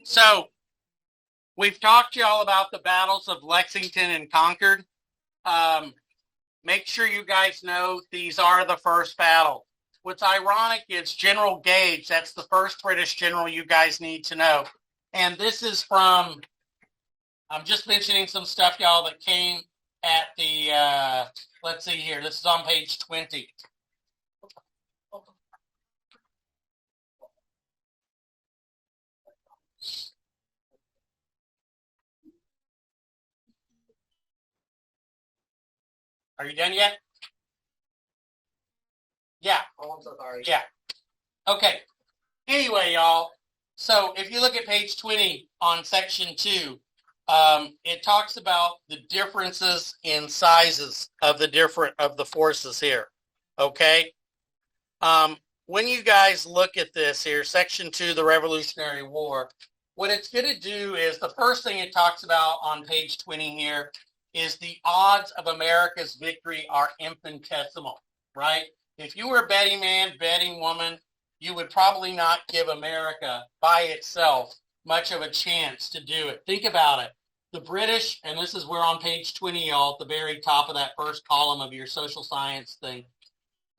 So we've talked to y'all about the battles of Lexington and Concord. Make sure you guys know these are the first battle. What's ironic is General Gage, that's the first British general you guys need to know. And this is from, I'm just mentioning some stuff, y'all, that came at the, let's see here, this is on page 20. Are you done yet? Yeah. Oh, I'm so sorry. Yeah. Okay. Anyway, y'all, so if you look at page 20 on section 2, it talks about the differences in sizes of the forces here. Okay? When you guys look at this here, section 2, the Revolutionary War, what it's going to do is the first thing it talks about on page 20 here is the odds of America's victory are infinitesimal, right? If you were a betting man, betting woman, you would probably not give America by itself much of a chance to do it. Think about it. The British, and this is where on page 20, y'all, at the very top of that first column of your social science thing,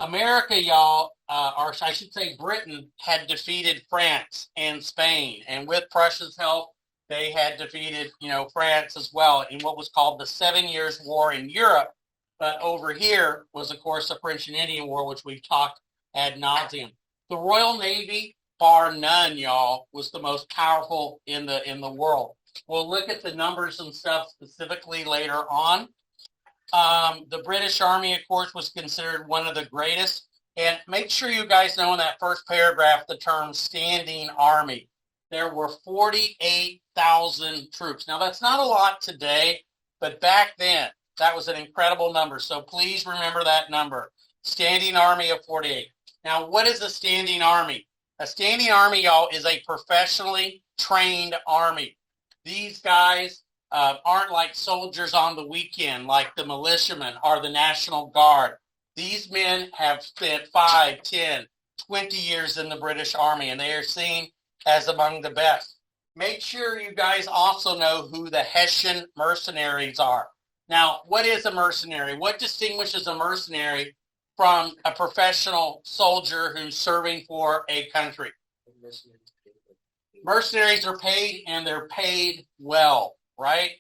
America, y'all, or I should say Britain, had defeated France and Spain. And with Prussia's help, they had defeated, France as well in what was called the 7 Years' War in Europe. But over here was, of course, the French and Indian War, which we've talked ad nauseum. The Royal Navy, bar none, y'all, was the most powerful in the world. We'll look at the numbers and stuff specifically later on. The British Army, of course, was considered one of the greatest. And make sure you guys know in that first paragraph the term standing army. There were 48,000 troops. Now, that's not a lot today, but back then, that was an incredible number. So please remember that number. Standing army of 48. Now, what is a standing army? A standing army, y'all, is a professionally trained army. These guys aren't like soldiers on the weekend, like the militiamen or the National Guard. These men have spent 5, 10, 20 years in the British Army, and they are seen as among the best. Make sure you guys also know who the Hessian mercenaries are. Now, what is a mercenary? What distinguishes a mercenary from a professional soldier who's serving for a country? Mercenaries are paid, and they're paid well, right?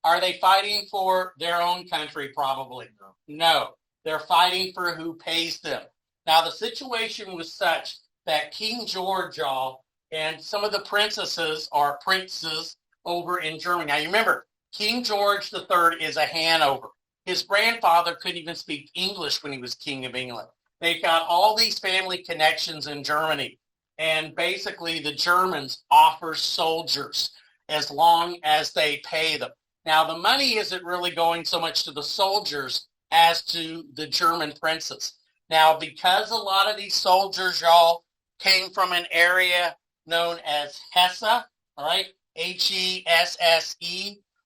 Are they fighting for their own country? Probably. No. They're fighting for who pays them. Now, the situation was such that King George, y'all, and some of the princesses or princes over in Germany. Now, you remember, King George III is a Hanover. His grandfather couldn't even speak English when he was King of England. They've got all these family connections in Germany. And basically, the Germans offer soldiers as long as they pay them. Now, the money isn't really going so much to the soldiers as to the German princes. Now, because a lot of these soldiers, y'all, came from an area known as Hesse, all right, Hesse,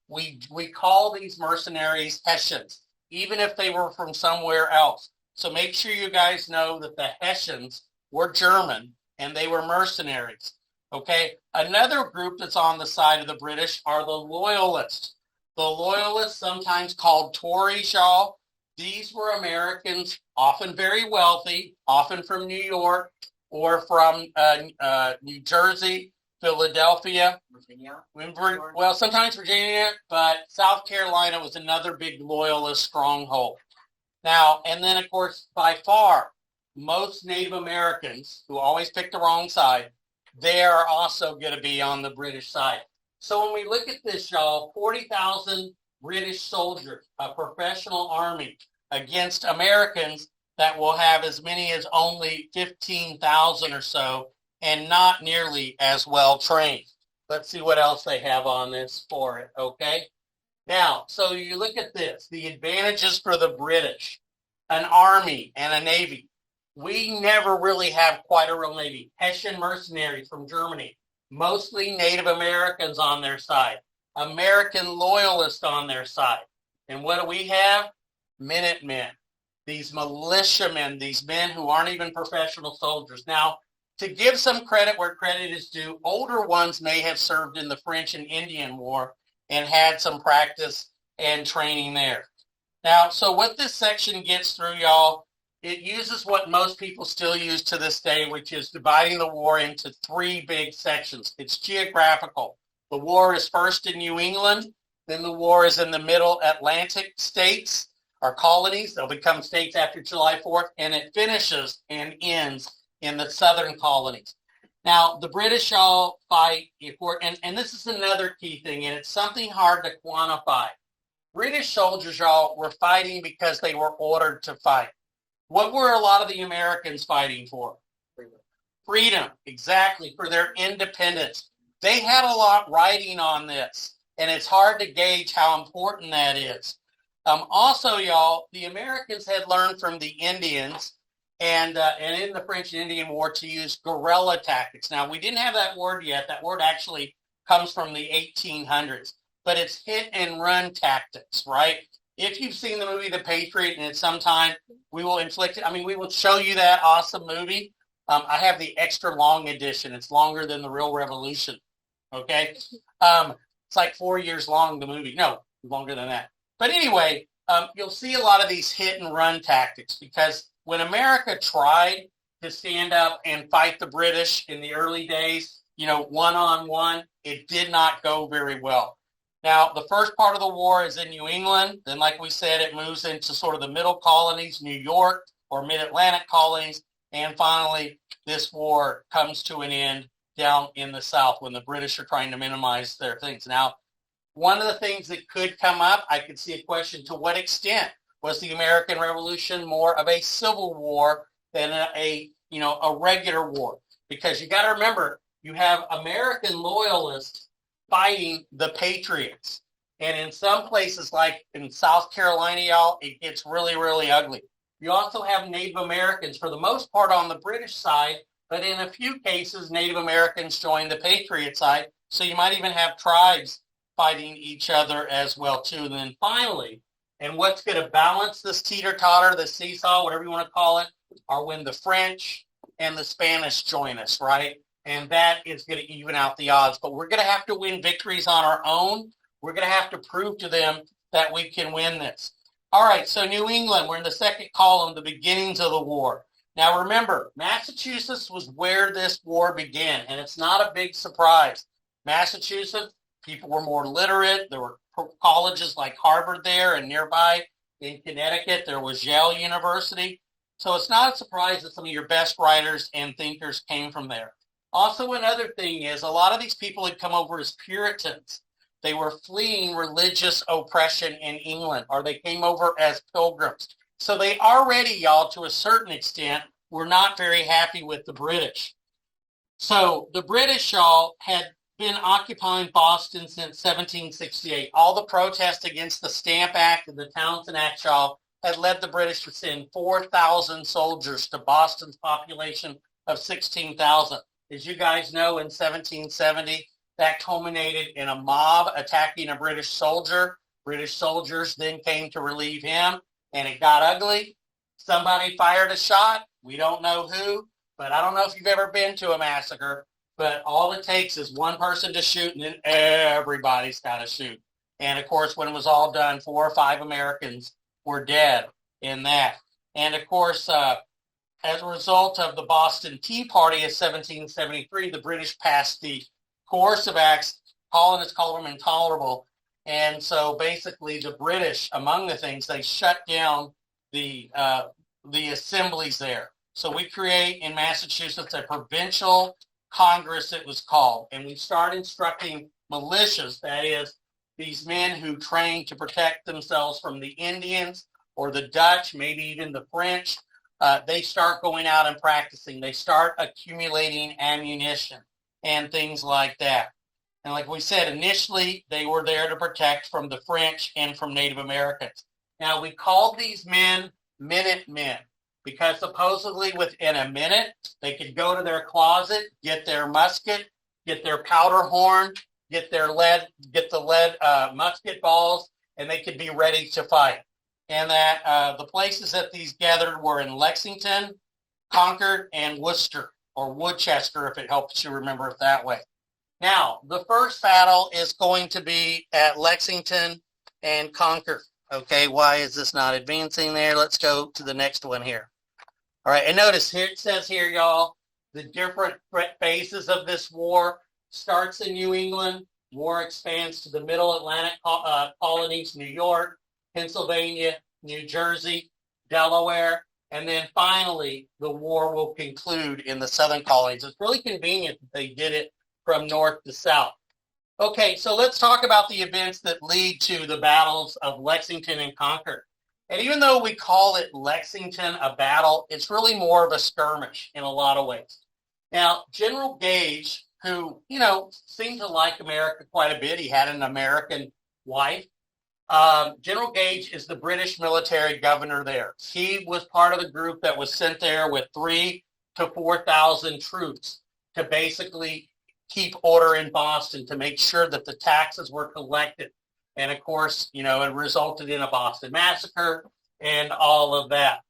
we call these mercenaries Hessians, even if they were from somewhere else. So make sure you guys know that the Hessians were German, and they were mercenaries, okay? Another group that's on the side of the British are the Loyalists. The Loyalists, sometimes called Tories, y'all, these were Americans, often very wealthy, often from New York or from New Jersey, Philadelphia. Virginia. Well, sometimes Virginia, but South Carolina was another big Loyalist stronghold. Now, and then, of course, by far, most Native Americans, who always pick the wrong side, they are also going to be on the British side. So when we look at this, y'all, 40,000 British soldiers, a professional army, against Americans that will have as many as only 15,000 or so, and not nearly as well trained. Let's see what else they have on this for it, okay? Now, so you look at this, the advantages for the British, an army and a navy. We never really have quite a real navy. Hessian mercenaries from Germany, mostly Native Americans on their side, American loyalists on their side. And what do we have? Minutemen, these militiamen, these men who aren't even professional soldiers. Now, to give some credit where credit is due, older ones may have served in the French and Indian War and had some practice and training there. Now, so what this section gets through, y'all, it uses what most people still use to this day, which is dividing the war into three big sections. It's geographical. The war is first in New England, then the war is in the middle Atlantic states, or colonies. They'll become states after July 4th, and it finishes and ends in the southern colonies. Now, the British all fight, and this is another key thing, and it's something hard to quantify. British soldiers, y'all, were fighting because they were ordered to fight. What were a lot of the Americans fighting for? Freedom, exactly, for their independence. They had a lot riding on this, and it's hard to gauge how important that is. Also, y'all, the Americans had learned from the Indians and in the French and Indian War to use guerrilla tactics. Now, we didn't have that word yet. That word actually comes from the 1800s, but it's hit and run tactics, right? If you've seen the movie The Patriot, and at some time we will inflict it, we will show you that awesome movie. I have the extra long edition. It's longer than the real Revolution, okay? It's like 4 years long, the movie. No, longer than that. But anyway, you'll see a lot of these hit and run tactics because when America tried to stand up and fight the British in the early days, one-on-one, it did not go very well. Now, the first part of the war is in New England. Then, like we said, it moves into sort of the middle colonies, New York or mid-Atlantic colonies. And finally, this war comes to an end down in the South when the British are trying to minimize their things. Now, one of the things that could come up, I could see a question, to what extent was the American Revolution more of a civil war than a regular war? Because you got to remember, you have American loyalists fighting the Patriots. And in some places, like in South Carolina, y'all, it gets really, really ugly. You also have Native Americans, for the most part, on the British side, but in a few cases, Native Americans join the Patriot side. So you might even have tribes fighting each other as well, too. And then finally, and what's going to balance this teeter-totter, the seesaw, whatever you want to call it, are when the French and the Spanish join us, right? And that is going to even out the odds. But we're going to have to win victories on our own. We're going to have to prove to them that we can win this. All right, so New England, we're in the second column, the beginnings of the war. Now remember, Massachusetts was where this war began, and it's not a big surprise. Massachusetts, people were more literate. There were colleges like Harvard there, and nearby in Connecticut, there was Yale University. So it's not a surprise that some of your best writers and thinkers came from there. Also, another thing is a lot of these people had come over as Puritans. They were fleeing religious oppression in England, or they came over as pilgrims. So they already, y'all, to a certain extent, were not very happy with the British. So the British, y'all, had been occupying Boston since 1768. All the protests against the Stamp Act and the Townshend Act, y'all, had led the British to send 4,000 soldiers to Boston's population of 16,000. As you guys know, in 1770, that culminated in a mob attacking a British soldier. British soldiers then came to relieve him, and it got ugly. Somebody fired a shot. We don't know who, but I don't know if you've ever been to a massacre, but all it takes is one person to shoot, and then everybody's got to shoot. And, of course, when it was all done, 4 or 5 Americans were dead in that. And, of course, as a result of the Boston Tea Party of 1773, the British passed the coercive acts. Colonists called them intolerable. And so basically the British, among the things, they shut down the assemblies there. So we create in Massachusetts a provincial Congress, it was called. And we start instructing militias, that is, these men who train to protect themselves from the Indians or the Dutch, maybe even the French. They start going out and practicing. They start accumulating ammunition and things like that. And like we said, initially, they were there to protect from the French and from Native Americans. Now, we called these men Minutemen because supposedly within a minute, they could go to their closet, get their musket, get their powder horn, get the lead musket balls, and they could be ready to fight. And that the places that these gathered were in Lexington, Concord, and Worcester. or Woodchester, if it helps you remember it that way. Now, the first battle is going to be at Lexington and Concord. Okay, why is this not advancing there? Let's go to the next one here. All right, and notice here it says here, y'all, the different phases of this war starts in New England. War expands to the middle Atlantic colonies, New York, Pennsylvania, New Jersey, Delaware, and then finally the war will conclude in the southern colonies. It's really convenient that they did it from north to south. Okay, so let's talk about the events that lead to the battles of Lexington and Concord. And even though we call it Lexington a battle, it's really more of a skirmish in a lot of ways. Now, General Gage, who, seemed to like America quite a bit, he had an American wife. General Gage is the British military governor there. He was part of the group that was sent there with 3,000 to 4,000 troops to basically keep order in Boston, to make sure that the taxes were collected. And of course, it resulted in a Boston Massacre and all of that.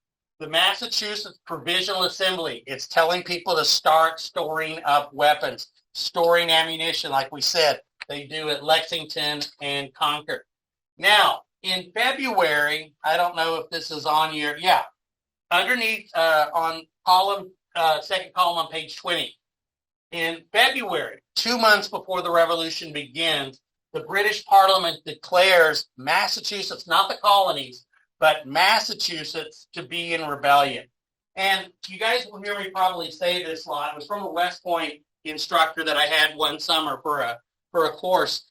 The Massachusetts Provisional Assembly, it's telling people to start storing up weapons, storing ammunition, like we said, they do at Lexington and Concord. Now, in February, I don't know if this is on your, underneath on column, second column on page 20. In February, 2 months before the revolution begins, the British Parliament declares Massachusetts, not the colonies, but Massachusetts to be in rebellion. And you guys will hear me probably say this a lot. It was from a West Point instructor that I had one summer for a course.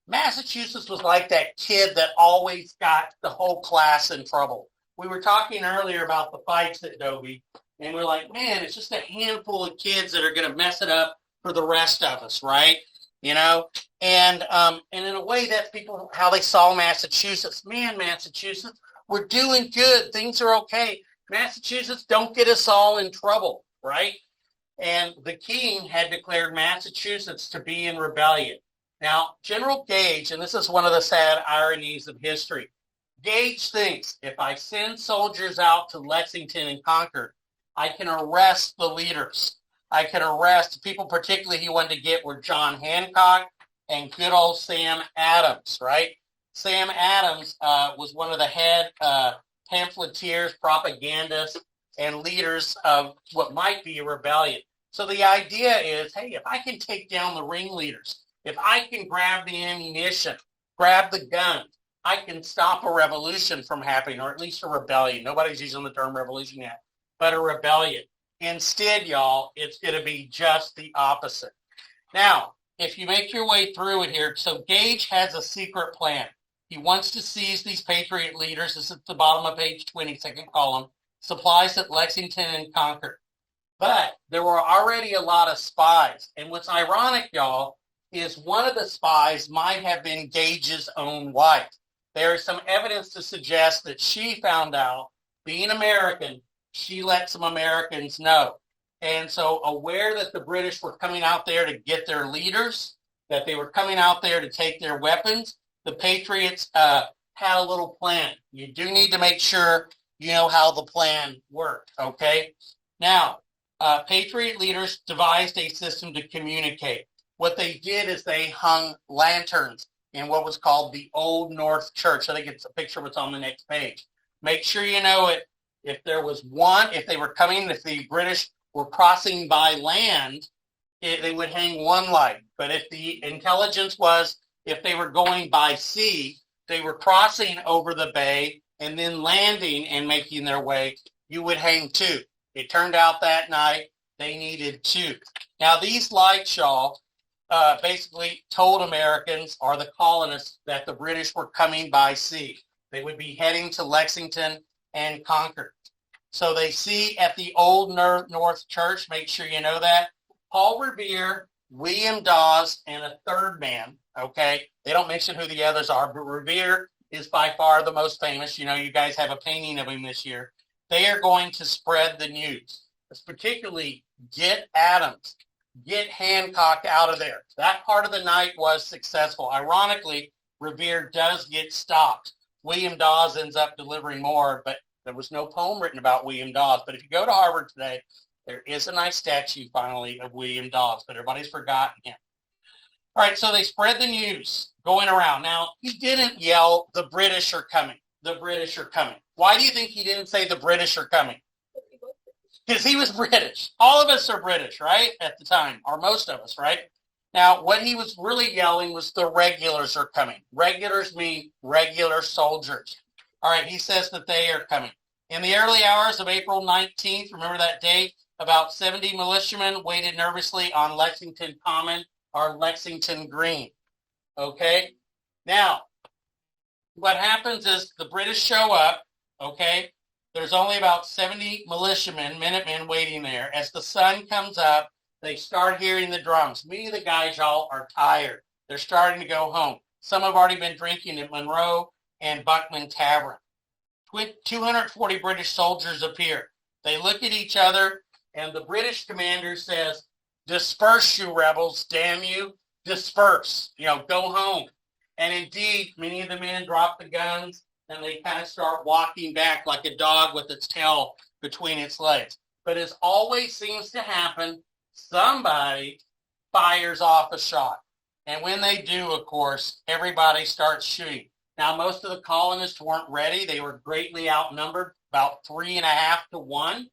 Massachusetts was like that kid that always got the whole class in trouble. We were talking earlier about the fights at Dobie, and we're like, man, it's just a handful of kids that are going to mess it up for the rest of us, right? And in a way, that's people how they saw Massachusetts. Man, Massachusetts, we're doing good. Things are okay. Massachusetts, don't get us all in trouble, right? And the king had declared Massachusetts to be in rebellion. Now, General Gage, and this is one of the sad ironies of history, Gage thinks if I send soldiers out to Lexington and Concord, I can arrest the leaders. I can arrest people, particularly he wanted to get were John Hancock and good old Sam Adams, right? Sam Adams was one of the head pamphleteers, propagandists, and leaders of what might be a rebellion. So the idea is, hey, if I can take down the ringleaders, if I can grab the ammunition, grab the guns, I can stop a revolution from happening, or at least a rebellion. Nobody's using the term revolution yet, but a rebellion. Instead, y'all, it's going to be just the opposite. Now, if you make your way through it here, so Gage has a secret plan. He wants to seize these patriot leaders. This is at the bottom of page 20, second column. Supplies at Lexington and Concord. But there were already a lot of spies. And what's ironic, y'all, is one of the spies might have been Gage's own wife. There is some evidence to suggest that she found out, being American, she let some Americans know. And so aware that the British were coming out there to get their leaders, that they were coming out there to take their weapons, the Patriots had a little plan. You do need to make sure you know how the plan worked, okay? Now, Patriot leaders devised a system to communicate. What they did is they hung lanterns in what was called the Old North Church. I think it's a picture of what's on the next page. Make sure you know it. If there was one, if they were coming, if the British were crossing by land, they would hang one light. But if the intelligence was, if they were going by sea, they were crossing over the bay and then landing and making their way, you would hang two. It turned out that night they needed two. Now these lights, y'all, basically told Americans or the colonists that the British were coming by sea. They would be heading to Lexington and Concord. So they see at the Old North Church, make sure you know that, Paul Revere, William Dawes, and a third man, okay? They don't mention who the others are, but Revere is by far the most famous. You know, you guys have a painting of him this year. They are going to spread the news. It's particularly get Adams, get Hancock out of there. That part of the night was successful. Ironically, Revere does get stopped. William Dawes ends up delivering more, but there was no poem written about William Dawes. But if you go to Harvard today, There is a nice statue, finally, of William Dawes, but everybody's forgotten him. All right, so they spread the news going around. Now, he didn't yell, "The British are coming. The British are coming." Why do you think he didn't say the British are coming? Because he was British. All of us are British, right? At the time, or most of us, right? Now, what he was really yelling was the regulars are coming. Regulars mean regular soldiers. All right, he says that they are coming. In the early hours of April 19th, remember that date, about 70 militiamen waited nervously on Lexington Common or Lexington Green. Okay? Now, what happens is the British show up, okay? There's only about 70 militiamen, Minutemen, waiting there. As the sun comes up, they start hearing the drums. Many of the guys, y'all, are tired. They're starting to go home. Some have already been drinking at Monroe and Buckman Tavern. 240 British soldiers appear. They look at each other, and the British commander says, "Disperse, you rebels, damn you. Disperse. Go home." And indeed, many of the men drop the guns, and they kind of start walking back like a dog with its tail between its legs. But as always seems to happen, somebody fires off a shot. And when they do, of course, everybody starts shooting. Now, most of the colonists weren't ready. They were greatly outnumbered, about 3.5 to 1.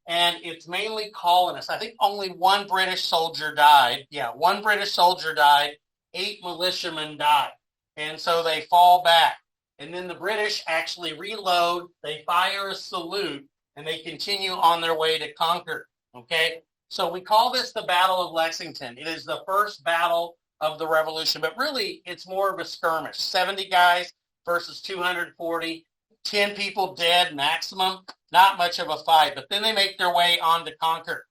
And it's mainly colonists. I think only one British soldier died. Yeah, one British soldier died. 8 militiamen died. And so they fall back. And then the British actually reload. They fire a salute, and they continue on their way to Concord. Okay? So we call this the Battle of Lexington. It is the first battle of the Revolution, but really it's more of a skirmish. 70 guys versus 240, 10 people dead maximum, not much of a fight, but then they make their way on to Concord.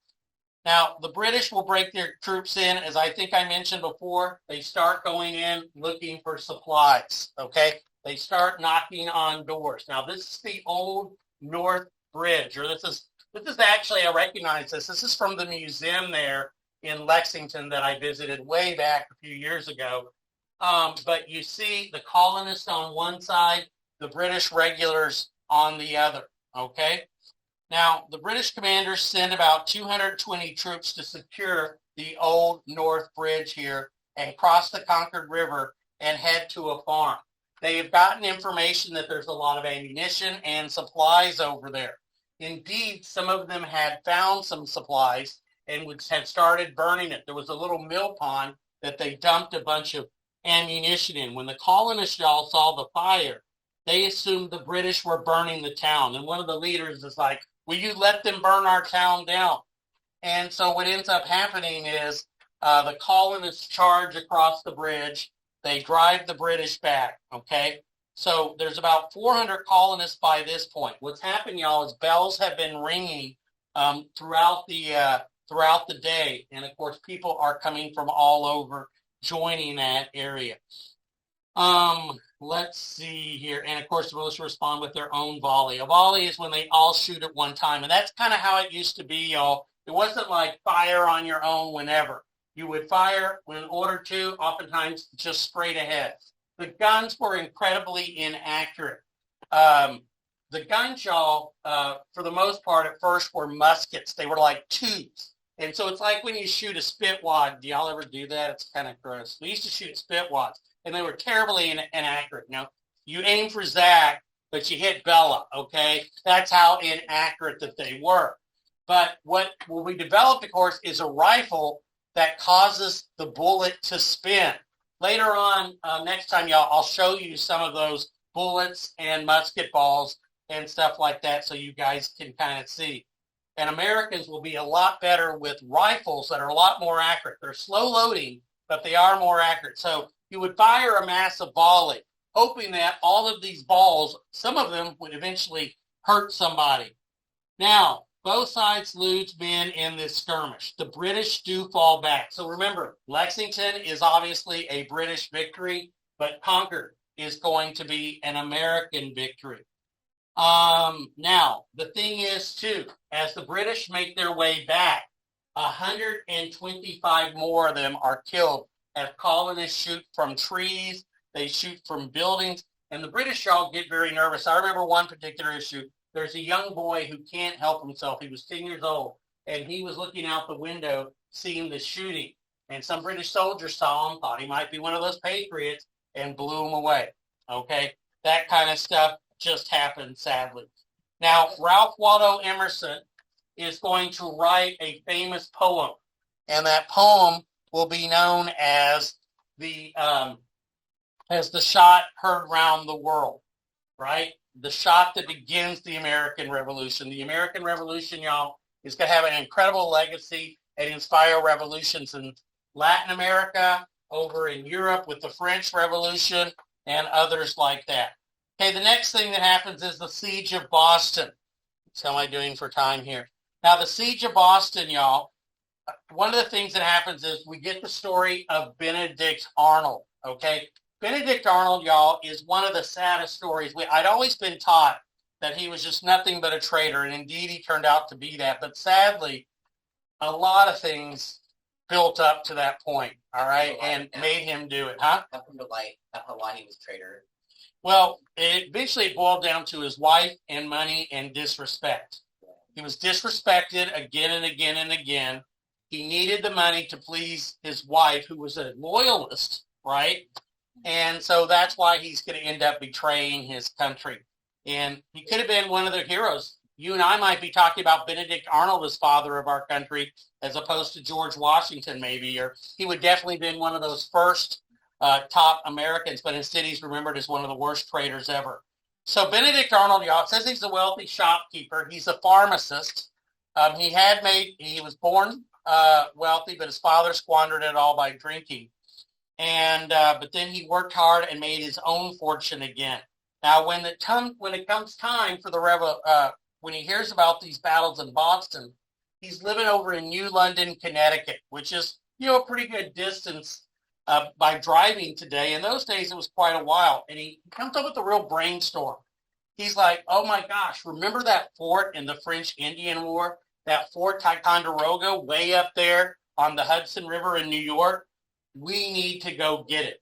Now, the British will break their troops in, as I think I mentioned before. They start going in looking for supplies, okay? They start knocking on doors. Now, this is the old North Bridge, or this is actually, I recognize this. This is from the museum there in Lexington that I visited way back a few years ago. But you see the colonists on one side, the British regulars on the other, okay? Now, the British commanders send about 220 troops to secure the old North Bridge here and cross the Concord River and head to a farm. They have gotten information that there's a lot of ammunition and supplies over there. Indeed, some of them had found some supplies and had started burning it. There was a little mill pond that they dumped a bunch of ammunition in. When the colonists, y'all, saw the fire, they assumed the British were burning the town. And one of the leaders is like, "Will you let them burn our town down?" And so what ends up happening is the colonists charge across the bridge. They drive the British back, okay? So there's about 400 colonists by this point. What's happened, y'all, is bells have been ringing throughout the day. And, of course, people are coming from all over joining that area. Let's see here. And, of course, the militia respond with their own volley. A volley is when they all shoot at one time. And that's kind of how it used to be, y'all. It wasn't like fire on your own whenever. You would fire when ordered to, oftentimes just straight ahead. The guns were incredibly inaccurate. The guns, y'all, for the most part at first were muskets. They were like tubes. And so it's like when you shoot a spit wad. Do y'all ever do that? It's kind of gross. We used to shoot spit wads, and they were terribly inaccurate. Now, you aim for Zach, but you hit Bella, okay? That's how inaccurate that they were. But what we developed, of course, is a rifle that causes the bullet to spin. Later on, next time, y'all, I'll show you some of those bullets and musket balls and stuff like that so you guys can kind of see. And Americans will be a lot better with rifles that are a lot more accurate. They're slow loading, but they are more accurate. So you would fire a massive volley, hoping that all of these balls, some of them would eventually hurt somebody. Now, both sides lose men in this skirmish. The British do fall back. So remember, Lexington is obviously a British victory, but Concord is going to be an American victory. Now, the thing is, too, as the British make their way back, 125 more of them are killed as colonists shoot from trees, they shoot from buildings, and the British all get very nervous. I remember one particular issue. There's a young boy who can't help himself. He was 10 years old, and he was looking out the window seeing the shooting. And some British soldiers saw him, thought he might be one of those patriots, and blew him away. Okay? That kind of stuff just happened, sadly. Now, Ralph Waldo Emerson is going to write a famous poem, and that poem will be known as the shot heard round the world, right? The shot that begins the American Revolution. The American Revolution, y'all, is going to have an incredible legacy and inspire revolutions in Latin America, over in Europe with the French Revolution, and others like that. Okay, the next thing that happens is the Siege of Boston. So how am I doing for time here? Now, the Siege of Boston, y'all, one of the things that happens is we get the story of Benedict Arnold, okay? Benedict Arnold, y'all, is one of the saddest stories. I'd always been taught that he was just nothing but a traitor, and indeed he turned out to be that. But sadly, a lot of things built up to that point, all right, and made him do it, huh? Up into light, why he was a traitor. Well, eventually it boiled down to his wife and money and disrespect. He was disrespected again and again and again. He needed the money to please his wife, who was a loyalist, right? And so that's why he's going to end up betraying his country. And he could have been one of the heroes. You and I might be talking about Benedict Arnold as father of our country, as opposed to George Washington, maybe, or he would definitely been one of those first top Americans, but instead he's remembered as one of the worst traitors ever. So Benedict Arnold, y'all, it says he's a wealthy shopkeeper. He's a pharmacist. He was born wealthy, but his father squandered it all by drinking. And but then he worked hard and made his own fortune again. Now, when it comes time for when he hears about these battles in Boston, he's living over in New London, Connecticut, which is, a pretty good distance by driving today. In those days, it was quite a while. And he comes up with a real brainstorm. He's like, oh my gosh, remember that fort in the French Indian War? That Fort Ticonderoga way up there on the Hudson River in New York? We need to go get it.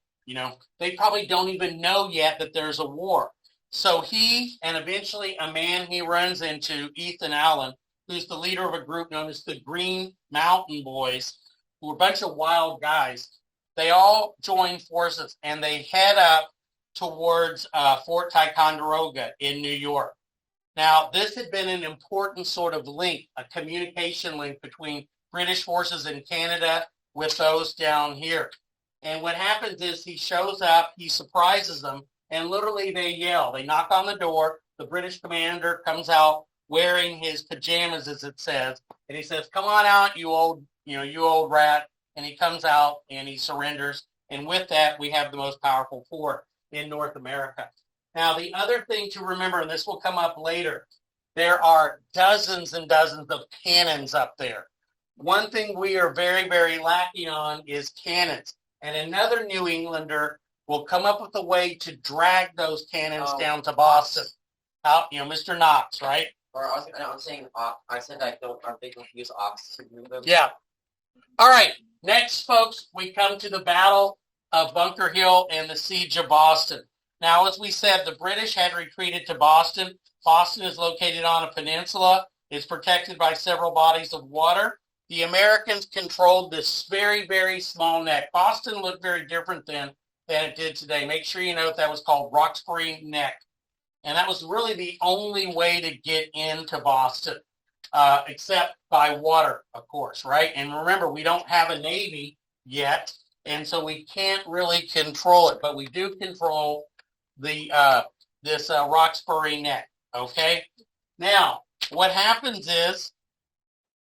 They probably don't even know yet that there's a war. So he, and eventually a man he runs into, Ethan Allen, who's the leader of a group known as the Green Mountain Boys, who are a bunch of wild guys. They all join forces and they head up towards Fort Ticonderoga in New York. Now, this had been an important sort of link, a communication link between British forces in Canada with those down here. And what happens is he shows up, he surprises them, and literally they yell. They knock on the door. The British commander comes out wearing his pajamas, as it says, and he says, come on out, you old rat. And he comes out and he surrenders. And with that, we have the most powerful fort in North America. Now, the other thing to remember, and this will come up later, there are dozens and dozens of cannons up there. One thing we are very, very lacking on is cannons. And another New Englander will come up with a way to drag those cannons down to Boston. Out, Mr. Knox, right? Or I'm saying, I said I don't. Aren't they going to use ox to move them? Yeah. All right. Next, folks, we come to the Battle of Bunker Hill and the Siege of Boston. Now, as we said, the British had retreated to Boston. Boston is located on a peninsula. It's protected by several bodies of water. The Americans controlled this very, very small neck. Boston looked very different then than it did today. Make sure you note that was called Roxbury Neck. And that was really the only way to get into Boston, except by water, of course, right? And remember, we don't have a Navy yet, and so we can't really control it. But we do control the this Roxbury Neck, okay? Now, what happens is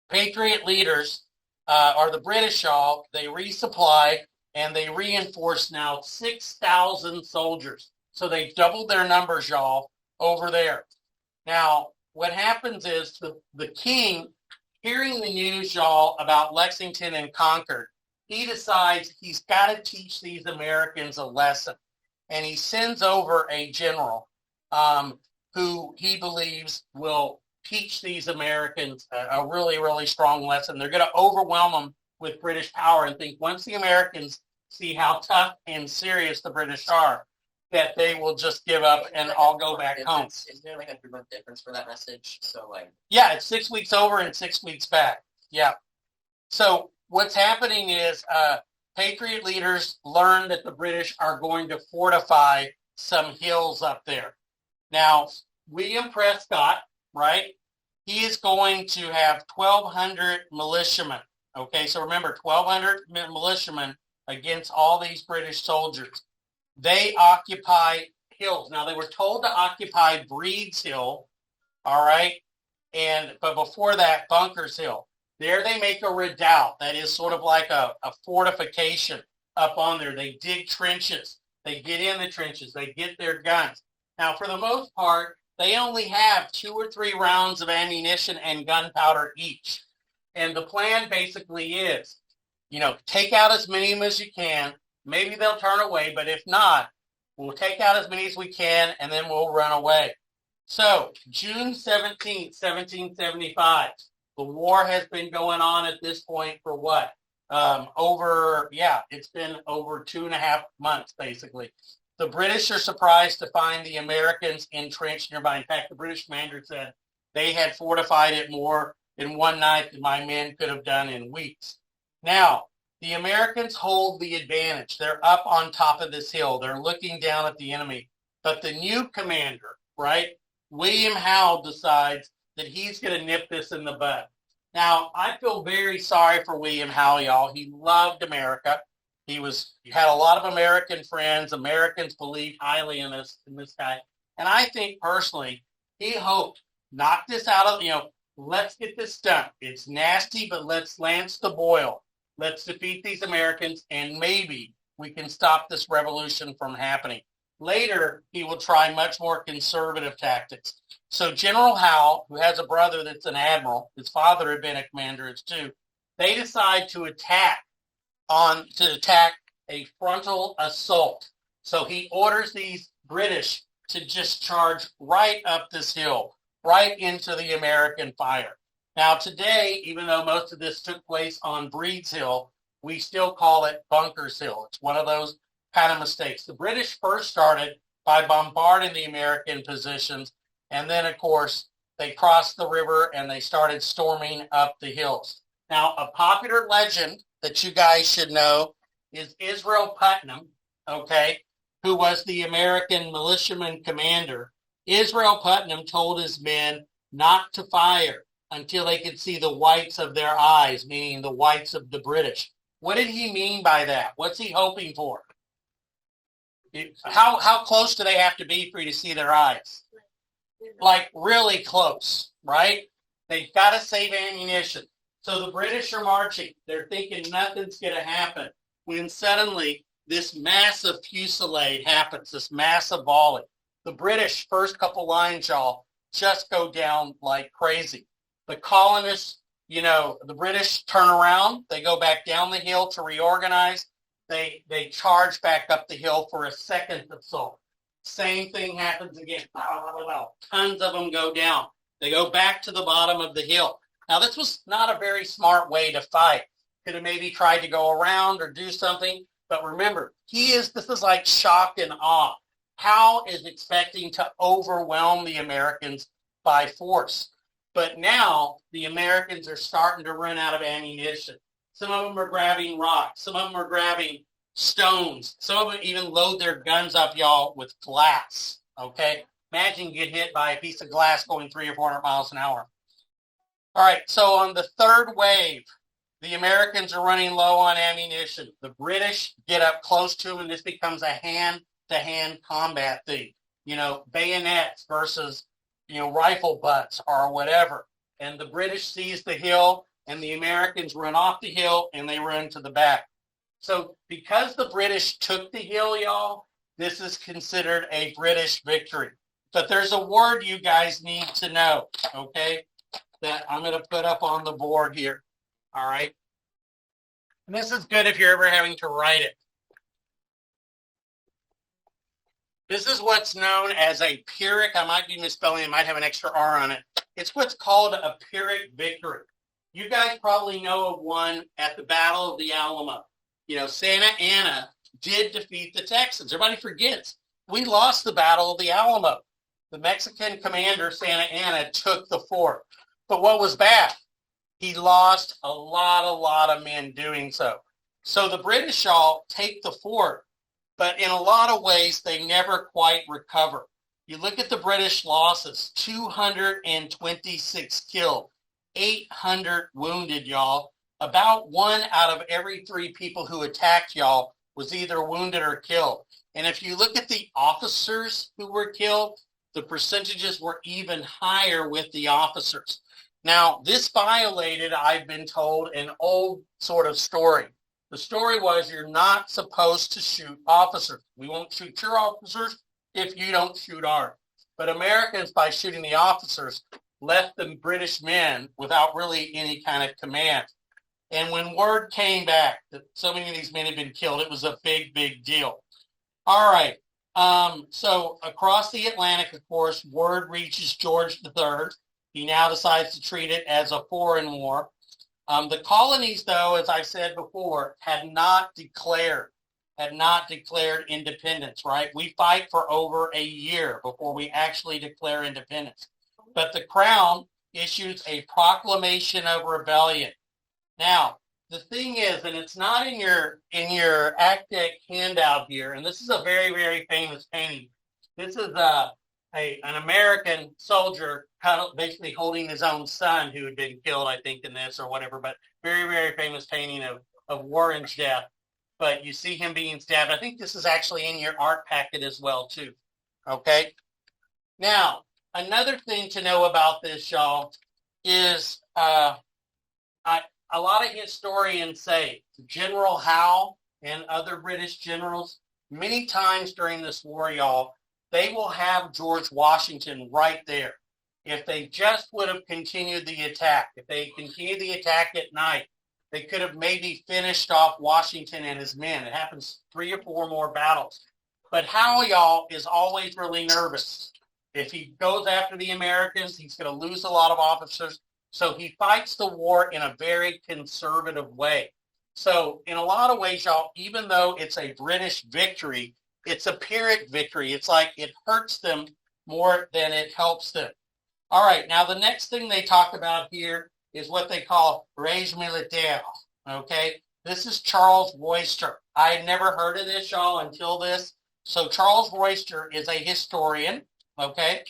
Patriot leaders, or the British, y'all, they resupply and they reinforce now 6,000 soldiers. So they doubled their numbers, y'all, over there. Now, what happens is the king, hearing the news, y'all, about Lexington and Concord, he decides he's got to teach these Americans a lesson. And he sends over a general who he believes will teach these Americans a really, really strong lesson. They're going to overwhelm them with British power and think once the Americans see how tough and serious the British are, that they will just give up and all go back home. Is there like a 3-month difference for that message? So yeah, it's 6 weeks over and 6 weeks back. Yeah. So what's happening is Patriot leaders learn that the British are going to fortify some hills up there. Now, William Prescott, right? He is going to have 1,200 militiamen. Okay, so remember, 1,200 militiamen against all these British soldiers. They occupy hills. Now, they were told to occupy Breed's Hill, all right? But before that, Bunker's Hill. There they make a redoubt. That is sort of like a fortification up on there. They dig trenches. They get in the trenches. They get their guns. Now, for the most part, they only have 2 or 3 rounds of ammunition and gunpowder each. And the plan basically is, take out as many of them as you can. Maybe they'll turn away, but if not, we'll take out as many as we can, and then we'll run away. So, June 17th, 1775, the war has been going on at this point for what? It's been over 2.5 months, basically. The British are surprised to find the Americans entrenched nearby. In fact, the British commander said they had fortified it more in one night than my men could have done in weeks. Now, the Americans hold the advantage. They're up on top of this hill. They're looking down at the enemy. But the new commander, right, William Howe, decides that he's going to nip this in the bud. Now, I feel very sorry for William Howe, y'all. He loved America. He had a lot of American friends. Americans believed highly in this guy. And I think personally, he hoped, knock this out of, let's get this done. It's nasty, but let's lance the boil. Let's defeat these Americans, and maybe we can stop this revolution from happening. Later, he will try much more conservative tactics. So General Howe, who has a brother that's an admiral, his father had been a commander too, they decide to attack a frontal assault. So he orders these British to just charge right up this hill, right into the American fire. Now today, even though most of this took place on Breed's Hill, we still call it Bunker's Hill. It's one of those kind of mistakes. The British first started by bombarding the American positions, and then, of course, they crossed the river and they started storming up the hills. Now, a popular legend that you guys should know is Israel Putnam, okay, who was the American militiaman commander. Israel Putnam told his men not to fire until they could see the whites of their eyes, meaning the whites of the British. What did he mean by that? What's he hoping for? How close do they have to be for you to see their eyes? Like really close, right? They've got to save ammunition. So the British are marching. They're thinking nothing's going to happen. When suddenly this massive fusillade happens, this massive volley. The British, first couple lines, y'all, just go down like crazy. The colonists, the British turn around. They go back down the hill to reorganize. They charge back up the hill for a second assault. Same thing happens again. Tons of them go down. They go back to the bottom of the hill. Now, this was not a very smart way to fight. Could have maybe tried to go around or do something. But remember, this is like shock and awe. Howe is expecting to overwhelm the Americans by force. But now the Americans are starting to run out of ammunition. Some of them are grabbing rocks. Some of them are grabbing stones. Some of them even load their guns up, y'all, with glass. Okay? Imagine you get hit by a piece of glass going 300 or 400 miles an hour. All right, so on the third wave, the Americans are running low on ammunition. The British get up close to them, and this becomes a hand-to-hand combat thing. Bayonets versus, rifle butts or whatever. And the British seize the hill, and the Americans run off the hill, and they run to the back. So because the British took the hill, y'all, this is considered a British victory. But there's a word you guys need to know, okay, that I'm going to put up on the board here, all right? And this is good if you're ever having to write it. This is what's known as a Pyrrhic. I might be misspelling it. Might have an extra R on it. It's what's called a Pyrrhic victory. You guys probably know of one at the Battle of the Alamo. Santa Anna did defeat the Texans. Everybody forgets. We lost the Battle of the Alamo. The Mexican commander, Santa Anna, took the fort. But what was bad? He lost a lot of men doing so. So the British all take the fort, but in a lot of ways, they never quite recover. You look at the British losses, 226 killed, 800 wounded, y'all. About 1 out of every 3 people who attacked y'all was either wounded or killed. And if you look at the officers who were killed, the percentages were even higher with the officers. Now, this violated, I've been told, an old sort of story. The story was you're not supposed to shoot officers. We won't shoot your officers if you don't shoot ours. But Americans, by shooting the officers, left the British men without really any kind of command. And when word came back that so many of these men had been killed, it was a big, big deal. All right. So across the Atlantic, of course, word reaches George III. He now decides to treat it as a foreign war. The colonies, though, as I said before, had not declared independence, right? We fight for over a year before we actually declare independence. But the Crown issues a proclamation of rebellion. Now, the thing is, and it's not in your ACTEC handout here, and this is a very, very famous painting. This is an American soldier basically holding his own son who had been killed, I think, in this or whatever, but very, very famous painting of Warren's death. But you see him being stabbed. I think this is actually in your art packet as well, too. Okay? Now, another thing to know about this, y'all, is a lot of historians say General Howe and other British generals, many times during this war, y'all, they will have George Washington right there. If they just would have continued the attack, if they continued the attack at night, they could have maybe finished off Washington and his men. It happens 3 or 4 more battles. But Howe, y'all, is always really nervous. If he goes after the Americans, he's going to lose a lot of officers. So he fights the war in a very conservative way. So in a lot of ways, y'all, even though it's a British victory, it's a Pyrrhic victory. It's like it hurts them more than it helps them. All right, now the next thing they talk about here is what they call res militaire, okay? This is Charles Royster. I had never heard of this, y'all, until this. So Charles Royster is a historian, okay?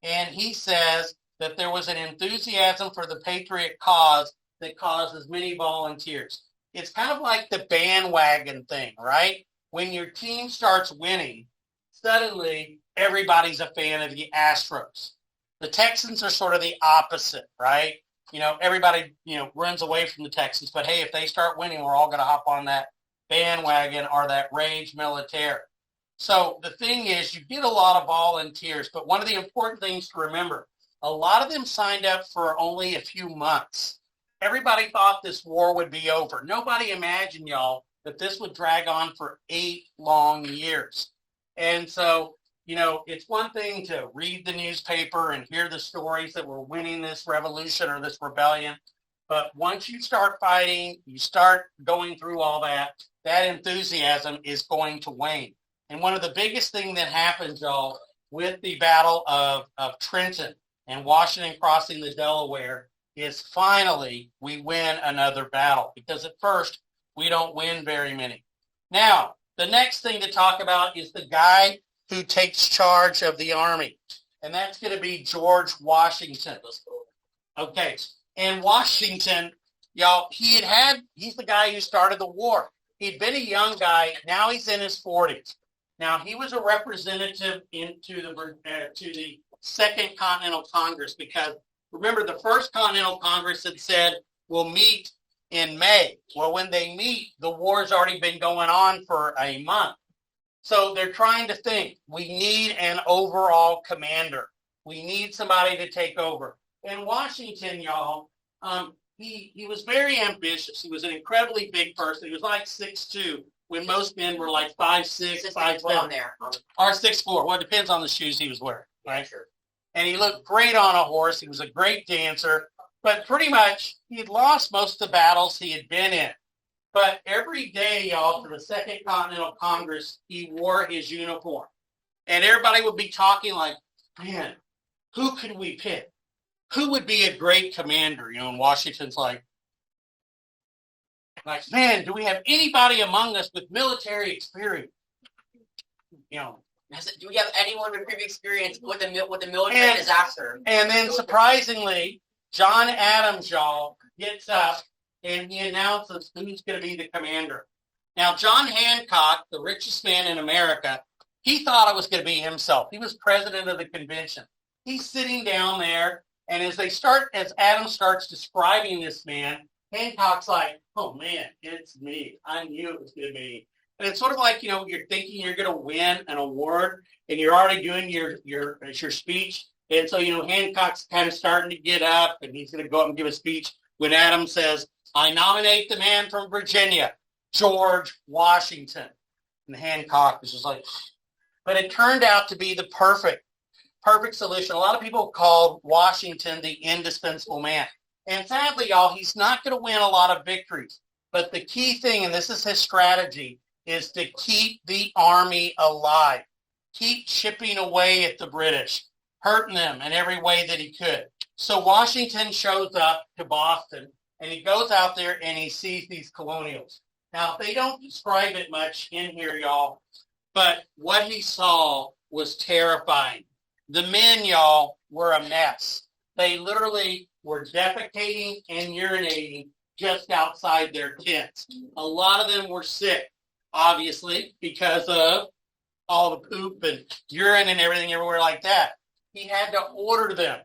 And he says that there was an enthusiasm for the patriot cause that causes many volunteers. It's kind of like the bandwagon thing, right? When your team starts winning, suddenly everybody's a fan of the Astros. The Texans are sort of the opposite, right? You know, everybody, runs away from the Texans. But hey, if they start winning, we're all going to hop on that bandwagon or that rage militaire. So the thing is, you get a lot of volunteers. But one of the important things to remember, a lot of them signed up for only a few months. Everybody thought this war would be over. Nobody imagined, y'all, that this would drag on for 8 long years. And so, it's one thing to read the newspaper and hear the stories that we're winning this revolution or this rebellion. But once you start fighting, you start going through all that enthusiasm is going to wane. And one of the biggest things that happens, y'all, with the Battle of Trenton and Washington crossing the Delaware is finally we win another battle. Because at first, we don't win very many. Now, the next thing to talk about is the guy who takes charge of the army. And that's going to be George Washington. Okay. And Washington, y'all, he's the guy who started the war. He'd been a young guy. Now he's in his 40s. Now, he was a representative to the Second Continental Congress because, remember, the First Continental Congress had said, we'll meet in May. Well, when they meet, the war's already been going on for a month. So they're trying to think, we need an overall commander. We need somebody to take over. And Washington, y'all, he was very ambitious. He was an incredibly big person. He was like 6'2", when most men were like 5'6", 5'7", there. or 6'4". Well, it depends on the shoes he was wearing, right? Sure. And he looked great on a horse. He was a great dancer. But pretty much, he'd lost most of the battles he had been in. But every day, y'all, for the Second Continental Congress, he wore his uniform. And everybody would be talking like, man, who could we pick? who would be a great commander? And Washington's like, man, do we have anybody among us with military experience? Do we have anyone with previous experience with the military disaster? And then surprisingly, John Adams, y'all, gets up and he announces who's going to be the commander. Now, John Hancock, the richest man in America, he thought it was going to be himself. He was president of the convention. He's sitting down there, and as Adams starts describing this man, Hancock's like, oh man, it's me. I knew it was going to be. And it's sort of like, you're thinking you're going to win an award, and you're already doing your speech. And so, Hancock's kind of starting to get up, and he's going to go up and give a speech when Adams says, I nominate the man from Virginia, George Washington. And Hancock was just like, but it turned out to be the perfect solution. A lot of people called Washington the indispensable man. And sadly, y'all, he's not going to win a lot of victories. But the key thing, and this is his strategy, is to keep the army alive. Keep chipping away at the British, hurting them in every way that he could. So Washington shows up to Boston, and he goes out there and he sees these colonials. Now, they don't describe it much in here, y'all, but what he saw was terrifying. The men, y'all, were a mess. They literally were defecating and urinating just outside their tents. A lot of them were sick, obviously, because of all the poop and urine and everything everywhere like that. He had to order them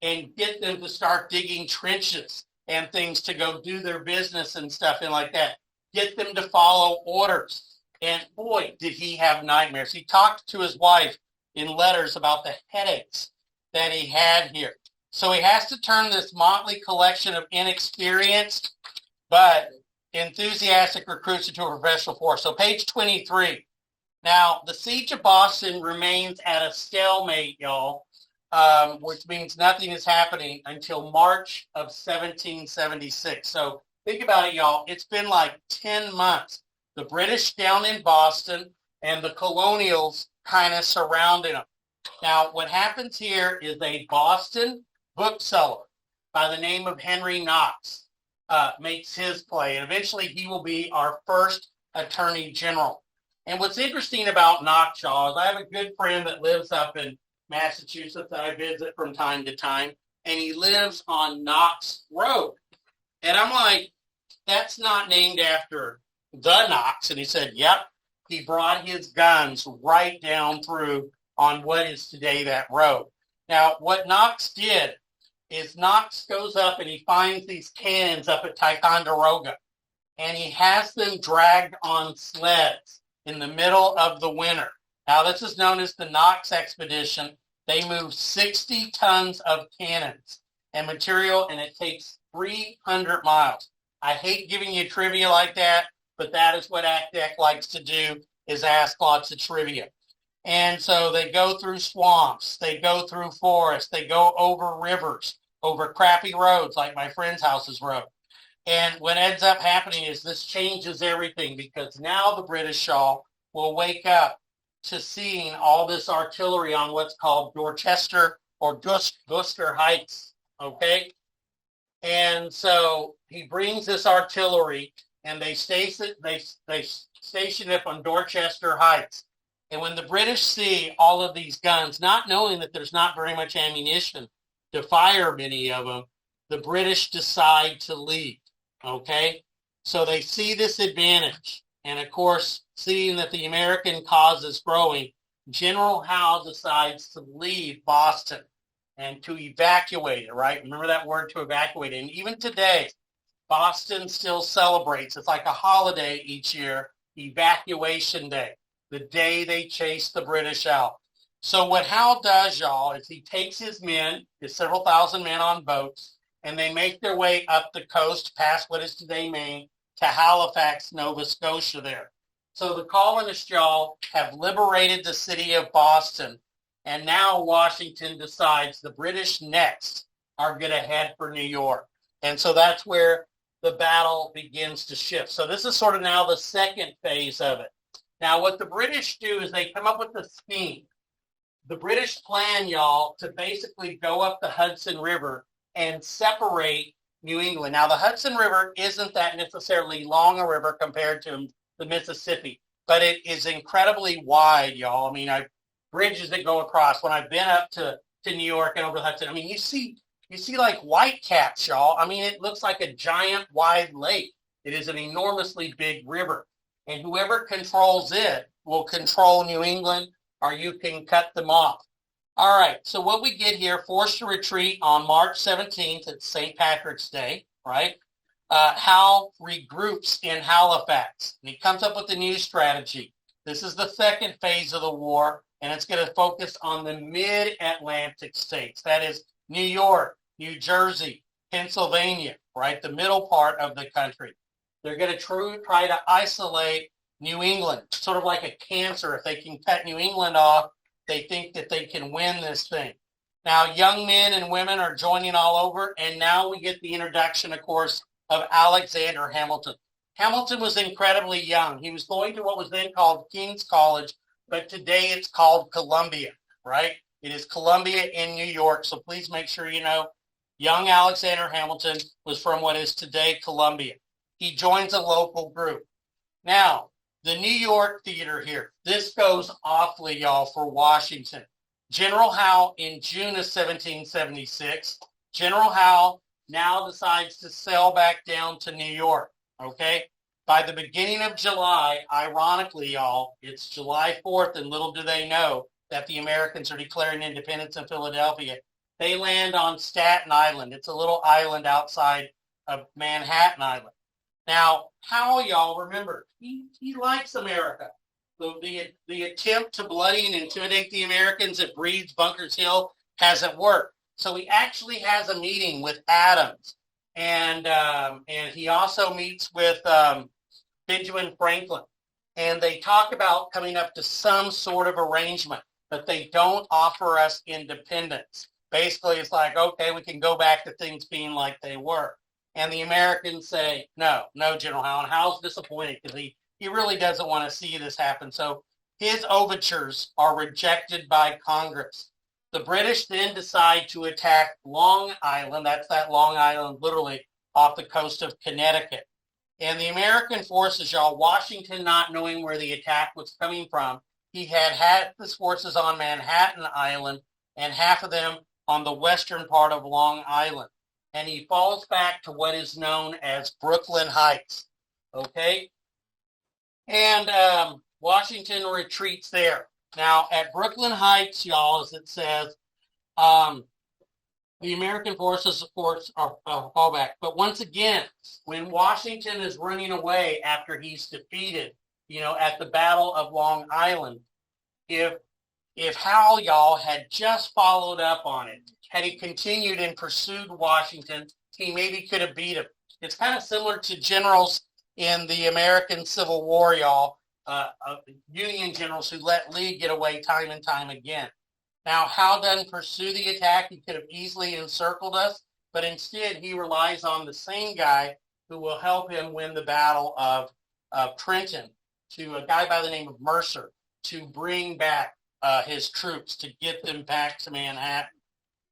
and get them to start digging trenches and things to go do their business and stuff and like that. Get them to follow orders. And boy, did he have nightmares. He talked to his wife in letters about the headaches that he had here. So he has to turn this motley collection of inexperienced but enthusiastic recruits into a professional force. So page 23. Now, the siege of Boston remains at a stalemate, y'all, which means nothing is happening until March of 1776. So think about it, y'all. It's been like 10 months. The British down in Boston and the colonials kind of surrounding them. Now, what happens here is a Boston bookseller by the name of Henry Knox makes his play. And eventually he will be our first attorney general. And what's interesting about Knox, y'all, is I have a good friend that lives up in Massachusetts that I visit from time to time. And he lives on Knox Road. And I'm like, that's not named after the Knox. And he said, yep, he brought his guns right down through on what is today that road. Now, what Knox did is Knox goes up and he finds these cannons up at Ticonderoga. And he has them dragged on sleds in the middle of the winter. Now, this is known as the Knox Expedition. They move 60 tons of cannons and material, and it takes 300 miles. I hate giving you trivia like that, but that is what ACDEC likes to do, is ask lots of trivia. And so they go through swamps, they go through forests, they go over rivers, over crappy roads like my friend's house's road. And what ends up happening is this changes everything, because now the British will wake up to seeing all this artillery on what's called Dorchester or Gloucester Heights, okay? And so he brings this artillery and they station it on Dorchester Heights. And when the British see all of these guns, not knowing that there's not very much ammunition to fire many of them, the British decide to leave, okay? So they see this advantage. And of course, seeing that the American cause is growing, General Howe decides to leave Boston and to evacuate it, right? Remember that word, to evacuate it. And even today, Boston still celebrates. It's like a holiday each year, Evacuation Day, the day they chase the British out. So what Howe does, y'all, is he takes his men, his several thousand men on boats, and they make their way up the coast past what is today Maine to Halifax, Nova Scotia there. So the colonists, y'all, have liberated the city of Boston, and now Washington decides the British next are going to head for New York. And so that's where the battle begins to shift. So this is sort of now the second phase of it. Now, what the British do is they come up with a scheme. The British plan, y'all, to basically go up the Hudson River and separate New England. Now, the Hudson River isn't that necessarily long a river compared to the Mississippi, but it is incredibly wide, y'all. I mean, bridges that go across. When I've been up to New York and over the Hudson, I mean, you see like white caps, y'all. I mean, it looks like a giant wide lake. It is an enormously big river, and whoever controls it will control New England, or you can cut them off. All right, so what we get here, forced to retreat on March 17th, it's St. Patrick's Day, right? Howe regroups in Halifax, and he comes up with a new strategy. This is the second phase of the war, and it's going to focus on the mid-Atlantic states. That is New York, New Jersey, Pennsylvania, right? The middle part of the country. They're going to try to isolate New England, sort of like a cancer. If they can cut New England off, they think that they can win this thing. Now, young men and women are joining all over, and now we get the introduction, of course, of Alexander Hamilton. Hamilton was incredibly young. He was going to what was then called King's College, but today it's called Columbia, right? It is Columbia in New York, so please make sure you know young Alexander Hamilton was from what is today Columbia. He joins a local group. Now, the New York theater here, this goes awfully, y'all, for Washington. General Howe in June of 1776, General Howe now decides to sail back down to New York, okay? By the beginning of July, ironically, y'all, it's July 4th, and little do they know that the Americans are declaring independence in Philadelphia. They land on Staten Island. It's a little island outside of Manhattan Island. Now, Howe, y'all, remember, he likes America. The attempt to bloody and intimidate the Americans at Breed's Bunkers Hill hasn't worked. So he actually has a meeting with Adams, and he also meets with Benjamin Franklin, and they talk about coming up to some sort of arrangement, but they don't offer us independence. Basically, it's like, okay, we can go back to things being like they were. And the Americans say, no, General Howe. And Howe's disappointed because he really doesn't want to see this happen. So his overtures are rejected by Congress. The British then decide to attack Long Island. That's that Long Island, literally off the coast of Connecticut. And the American forces, y'all, Washington not knowing where the attack was coming from, he had his forces on Manhattan Island and half of them on the western part of Long Island. And he falls back to what is known as Brooklyn Heights, okay? And Washington retreats there. Now, at Brooklyn Heights, y'all, as it says, the American forces, of course, are fall back. But once again, when Washington is running away after he's defeated, at the Battle of Long Island, if Howe, y'all, had just followed up on it, had he continued and pursued Washington, he maybe could have beat him. It's kind of similar to generals in the American Civil War, y'all, Union generals who let Lee get away time and time again. Now, Howe doesn't pursue the attack. He could have easily encircled us, but instead he relies on the same guy who will help him win the Battle of Trenton, to a guy by the name of Mercer, to bring back his troops, to get them back to Manhattan.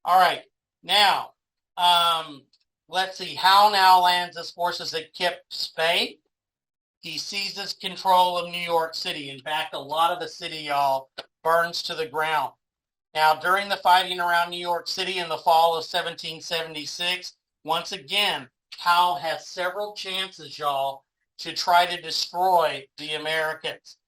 All right, now, let's see. Howe now lands his forces at Kips Bay. He seizes control of New York City. In fact, a lot of the city, y'all, burns to the ground. Now, during the fighting around New York City in the fall of 1776, once again, Howe has several chances, y'all, to try to destroy the Americans.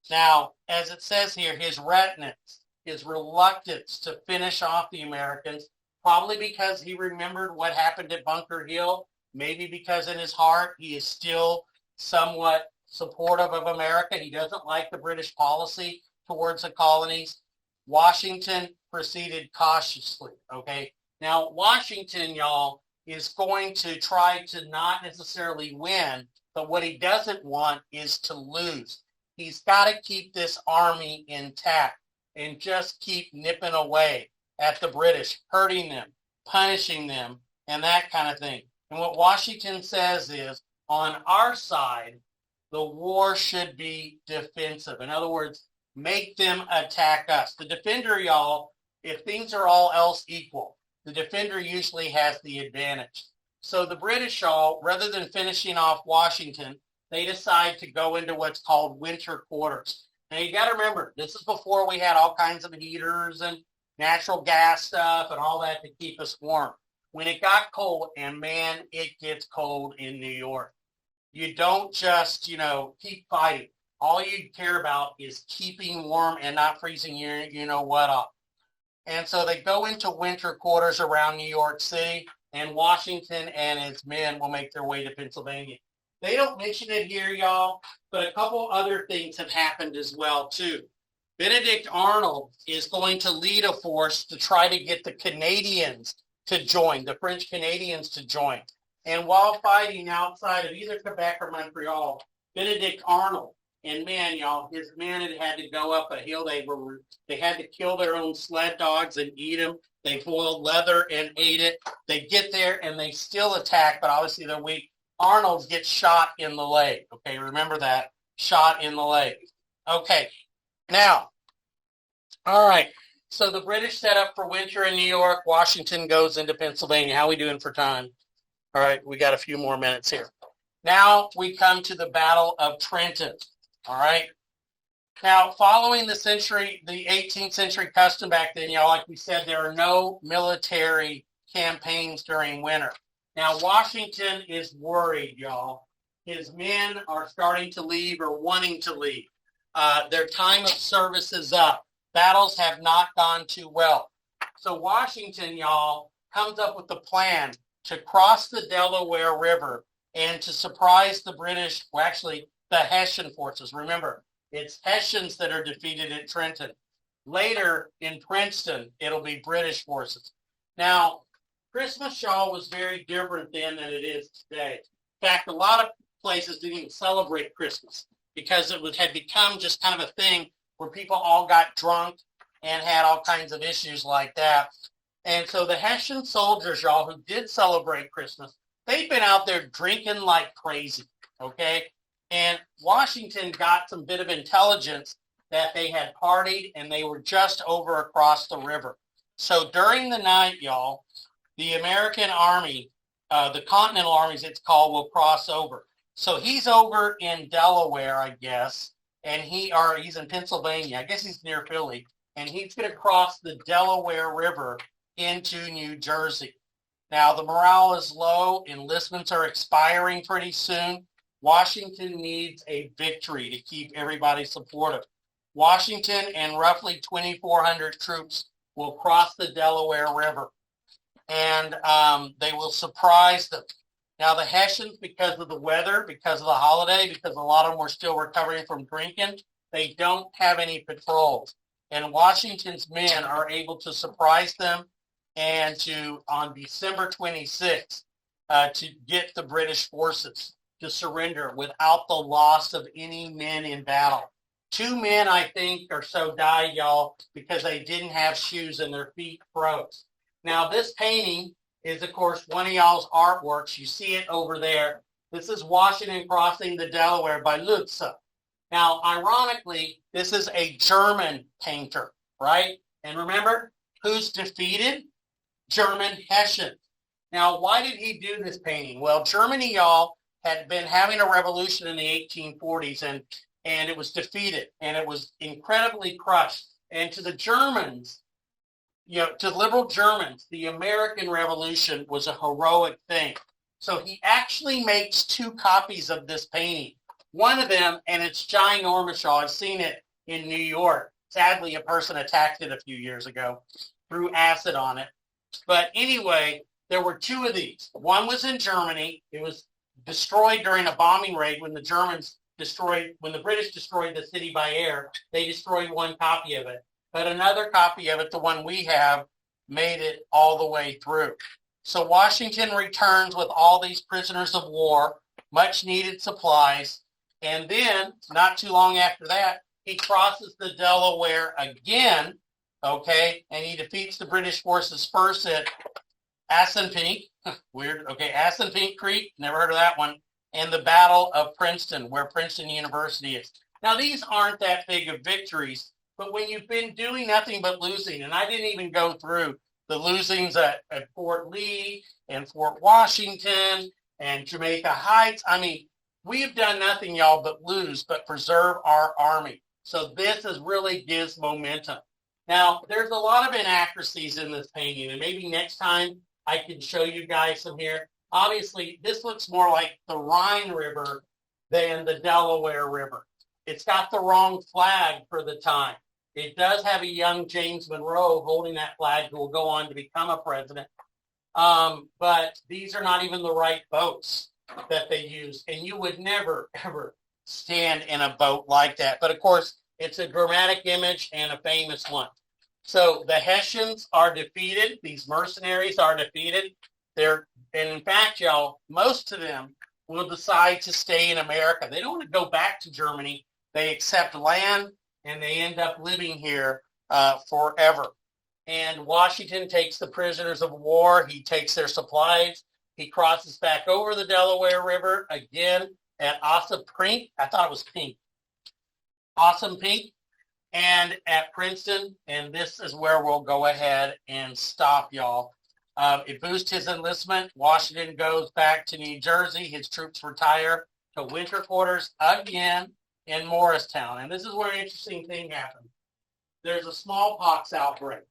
Now, as it says here, his reticence, his reluctance to finish off the Americans, probably because he remembered what happened at Bunker Hill, maybe because in his heart he is still somewhat supportive of America. He doesn't like the British policy towards the colonies. Washington proceeded cautiously, okay? Now, Washington, y'all, is going to try to not necessarily win, but what he doesn't want is to lose. He's got to keep this army intact and just keep nipping away at the British, hurting them, punishing them, and that kind of thing. And what Washington says is, on our side, the war should be defensive. In other words, make them attack us. The defender, y'all, if things are all else equal, the defender usually has the advantage. So the British, all, rather than finishing off Washington, they decide to go into what's called winter quarters. Now you got to remember, this is before we had all kinds of heaters and natural gas stuff and all that to keep us warm. When it got cold, and man, it gets cold in New York. You don't just, keep fighting. All you care about is keeping warm and not freezing you know what up. And so they go into winter quarters around New York City, and Washington and his men will make their way to Pennsylvania. They don't mention it here, y'all, but a couple other things have happened as well, too. Benedict Arnold is going to lead a force to try to get the Canadians to join, the French Canadians to join. And while fighting outside of either Quebec or Montreal, Benedict Arnold, and man, y'all, his men had to go up a hill. They had to kill their own sled dogs and eat them. They boiled leather and ate it. They get there and they still attack, but obviously they're weak. Arnold gets shot in the leg. Okay, remember that. Shot in the leg. Okay, now, all right. So the British set up for winter in New York. Washington goes into Pennsylvania. How are we doing for time? All right, we got a few more minutes here. Now we come to the Battle of Trenton. All right. Now, following the 18th century custom back then, like we said, there are no military campaigns during winter. Now, Washington is worried, y'all. His men are starting to leave or wanting to leave. Their time of service is up. Battles have not gone too well. So Washington, y'all, comes up with a plan to cross the Delaware River and to surprise the British, well, actually, the Hessian forces. Remember, it's Hessians that are defeated at Trenton. Later in Princeton, it'll be British forces. Now, Christmas, y'all, was very different then than it is today. In fact, a lot of places didn't even celebrate Christmas because it had become just kind of a thing where people all got drunk and had all kinds of issues like that. And so the Hessian soldiers, y'all, who did celebrate Christmas, they'd been out there drinking like crazy, okay? And Washington got some bit of intelligence that they had partied and they were just over across the river. So during the night, y'all, the American army, the Continental armies it's called, will cross over. So he's over in Delaware, I guess, and he's in Pennsylvania. I guess he's near Philly, and he's going to cross the Delaware River into New Jersey. Now, the morale is low. Enlistments are expiring pretty soon. Washington needs a victory to keep everybody supportive. Washington and roughly 2,400 troops will cross the Delaware River, and they will surprise them. Now, the Hessians, because of the weather, because of the holiday, because a lot of them were still recovering from drinking, they don't have any patrols. And Washington's men are able to surprise them and on December 26th, to get the British forces to surrender without the loss of any men in battle. 2 men, I think, or so died, y'all, because they didn't have shoes and their feet froze. Now, this painting is, of course, one of y'all's artworks. You see it over there. This is Washington crossing the Delaware by Lutz. Now, ironically, this is a German painter, right? And remember, who's defeated? German Hessians. Now, why did he do this painting? Well, Germany, y'all, had been having a revolution in the 1840s, and it was defeated, and it was incredibly crushed. And to the Germans, to liberal Germans, the American Revolution was a heroic thing. So he actually makes 2 copies of this painting. One of them, and it's ginormous, y'all. I've seen it in New York. Sadly, a person attacked it a few years ago, threw acid on it. But anyway, there were 2 of these. One was in Germany. It was destroyed during a bombing raid when the British destroyed the city by air. They destroyed 1 copy of it. But another copy of it, the one we have, made it all the way through. So Washington returns with all these prisoners of war, much needed supplies, and then, not too long after that, he crosses the Delaware again, okay, and he defeats the British forces first at Assunpink, weird, okay, Assunpink Creek, never heard of that one, and the Battle of Princeton, where Princeton University is. Now, these aren't that big of victories, but when you've been doing nothing but losing, and I didn't even go through the losings at Fort Lee and Fort Washington and Jamaica Heights. I mean, we've done nothing, y'all, but lose, but preserve our Army. So this really gives momentum. Now, there's a lot of inaccuracies in this painting, and maybe next time I can show you guys some here. Obviously, this looks more like the Rhine River than the Delaware River. It's got the wrong flag for the time. It does have a young James Monroe holding that flag who will go on to become a president. But these are not even the right boats that they use. And you would never, ever stand in a boat like that. But of course, it's a dramatic image and a famous one. So the Hessians are defeated. These mercenaries are defeated. And in fact, y'all, most of them will decide to stay in America. They don't want to go back to Germany. They accept land and they end up living here forever. And Washington takes the prisoners of war. He takes their supplies. He crosses back over the Delaware River again at Assunpink. I thought it was Pink. Assunpink. And at Princeton. And this is where we'll go ahead and stop, y'all. It boosts his enlistment. Washington goes back to New Jersey. His troops retire to winter quarters again in Morristown. And this is where an interesting thing happened. There's a smallpox outbreak.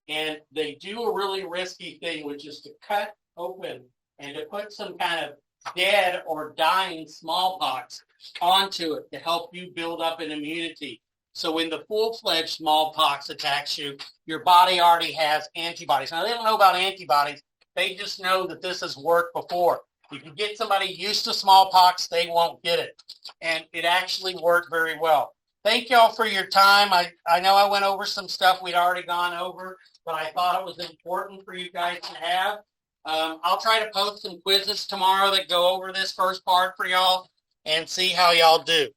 And they do a really risky thing, which is to cut open and to put some kind of dead or dying smallpox onto it to help you build up an immunity. So when the full-fledged smallpox attacks you, your body already has antibodies. Now, they don't know about antibodies. They just know that this has worked before. If you get somebody used to smallpox, they won't get it. And it actually worked very well. Thank y'all for your time. I know I went over some stuff we'd already gone over, but I thought it was important for you guys to have. I'll try to post some quizzes tomorrow that go over this first part for y'all and see how y'all do.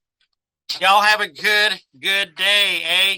Y'all have a good day, eh?